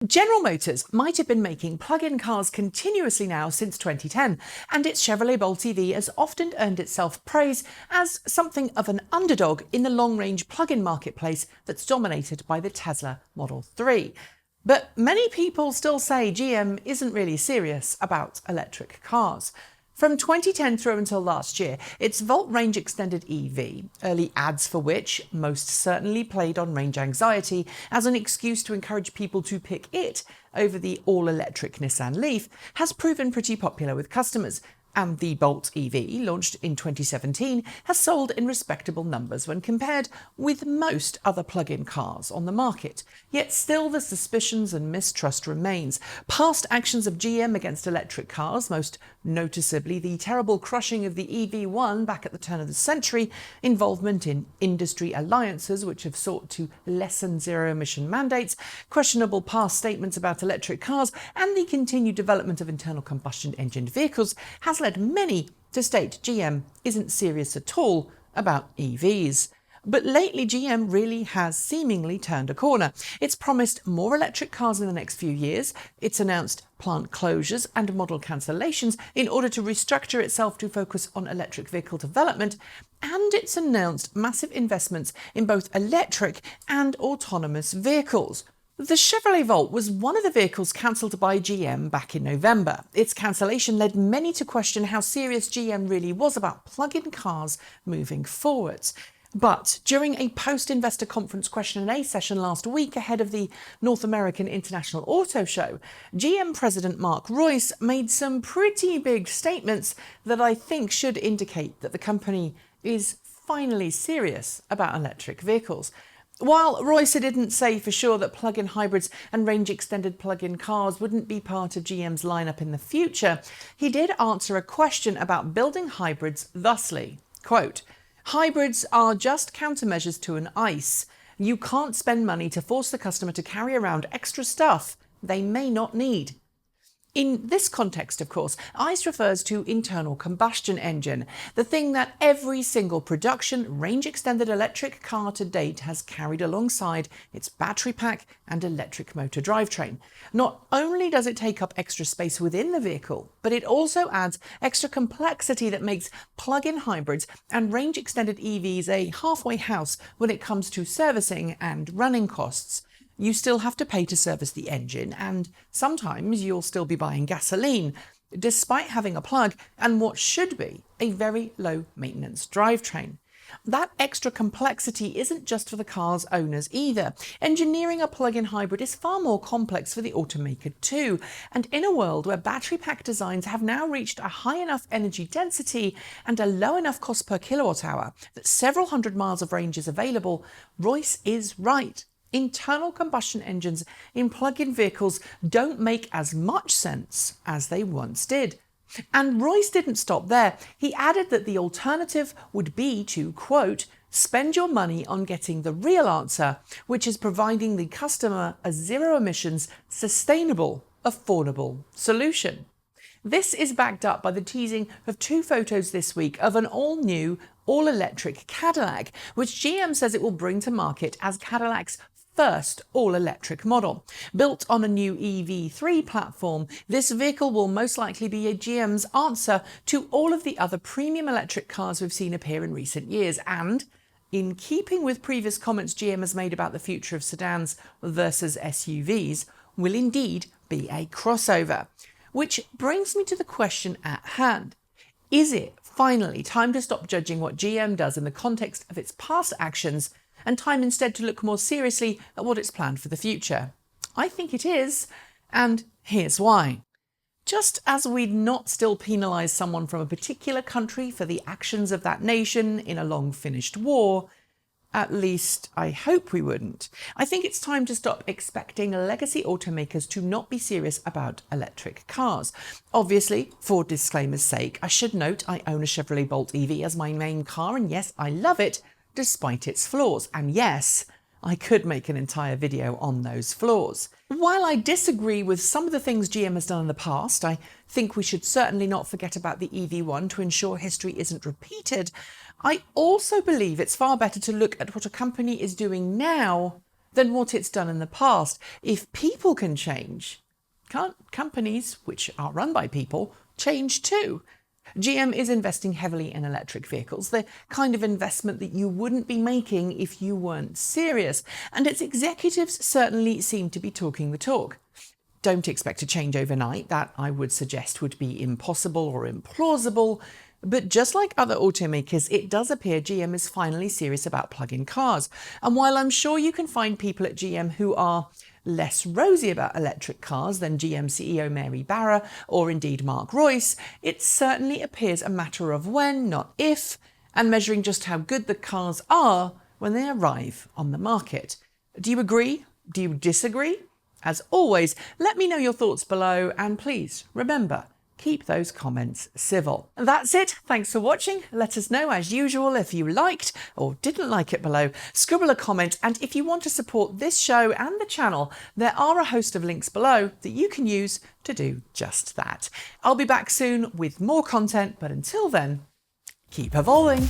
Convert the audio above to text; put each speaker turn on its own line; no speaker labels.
General Motors might have been making plug-in cars continuously now since 2010, and its Chevrolet Bolt EV has often earned itself praise as something of an underdog in the long-range plug-in marketplace that's dominated by the Tesla Model 3. But many people still say GM isn't really serious about electric cars. From 2010 through until last year, its Volt range extended EV, early ads for which most certainly played on range anxiety as an excuse to encourage people to pick it over the all-electric Nissan Leaf, has proven pretty popular with customers. And the Bolt EV, launched in 2017, has sold in respectable numbers when compared with most other plug-in cars on the market. Yet still the suspicions and mistrust remains. Past actions of GM against electric cars, most noticeably the terrible crushing of the EV1 back at the turn of the century, involvement in industry alliances which have sought to lessen zero-emission mandates, questionable past statements about electric cars, and the continued development of internal combustion engined vehicles has led many to state GM isn't serious at all about EVs. But lately GM really has seemingly turned a corner. It's promised more electric cars in the next few years, it's announced plant closures and model cancellations in order to restructure itself to focus on electric vehicle development, and it's announced massive investments in both electric and autonomous vehicles. The Chevrolet Volt was one of the vehicles cancelled by GM back in November. Its cancellation led many to question how serious GM really was about plug-in cars moving forwards. But during a post-investor conference Q&A session last week ahead of the North American International Auto Show, GM President Mark Reuss made some pretty big statements that I think should indicate that the company is finally serious about electric vehicles. While Reuss didn't say for sure that plug-in hybrids and range-extended plug-in cars wouldn't be part of GM's lineup in the future, he did answer a question about building hybrids thusly, quote, "Hybrids are just countermeasures to an ICE. You can't spend money to force the customer to carry around extra stuff they may not need." In this context, of course, ICE refers to internal combustion engine, the thing that every single production range-extended electric car to date has carried alongside its battery pack and electric motor drivetrain. Not only does it take up extra space within the vehicle, but it also adds extra complexity that makes plug-in hybrids and range-extended EVs a halfway house when it comes to servicing and running costs. You still have to pay to service the engine, and sometimes you'll still be buying gasoline, despite having a plug and what should be a very low-maintenance drivetrain. That extra complexity isn't just for the car's owners either. Engineering a plug-in hybrid is far more complex for the automaker too, and in a world where battery pack designs have now reached a high enough energy density and a low enough cost per kilowatt hour that several hundred miles of range is available, Reuss is right. Internal combustion engines in plug-in vehicles don't make as much sense as they once did. And Reuss didn't stop there. He added that the alternative would be to, quote, "spend your money on getting the real answer, which is providing the customer a zero-emissions, sustainable, affordable solution." This is backed up by the teasing of two photos this week of an all-new, all-electric Cadillac, which GM says it will bring to market as Cadillac's first all-electric model. Built on a new EV3 platform, this vehicle will most likely be GM's answer to all of the other premium electric cars we've seen appear in recent years, and in keeping with previous comments GM has made about the future of sedans versus SUVs, will indeed be a crossover. Which brings me to the question at hand. Is it finally time to stop judging what GM does in the context of its past actions and time instead to look more seriously at what it's planned for the future? I think it is, and here's why. Just as we'd not still penalise someone from a particular country for the actions of that nation in a long-finished war, at least I hope we wouldn't, I think it's time to stop expecting legacy automakers to not be serious about electric cars. Obviously, for disclaimer's sake, I should note I own a Chevrolet Bolt EV as my main car, and yes, I love it, despite its flaws. And yes, I could make an entire video on those flaws. While I disagree with some of the things GM has done in the past, I think we should certainly not forget about the EV1 to ensure history isn't repeated. I also believe it's far better to look at what a company is doing now than what it's done in the past. If people can change, can't companies, which are run by people, change too? GM is investing heavily in electric vehicles, the kind of investment that you wouldn't be making if you weren't serious, and its executives certainly seem to be talking the talk. Don't expect a change overnight. That, I would suggest, would be impossible or implausible. But just like other automakers, it does appear GM is finally serious about plug-in cars. And while I'm sure you can find people at GM who are less rosy about electric cars than GM CEO Mary Barra or indeed Mark Royce, it certainly appears a matter of when, not if, and measuring just how good the cars are when they arrive on the market. Do you agree? Do you disagree? As always, let me know your thoughts below, and please remember, keep those comments civil. That's it. Thanks for watching. Let us know, as usual, if you liked or didn't like it below. Scribble a comment, and if you want to support this show and the channel, there are a host of links below that you can use to do just that. I'll be back soon with more content, but until then, keep evolving.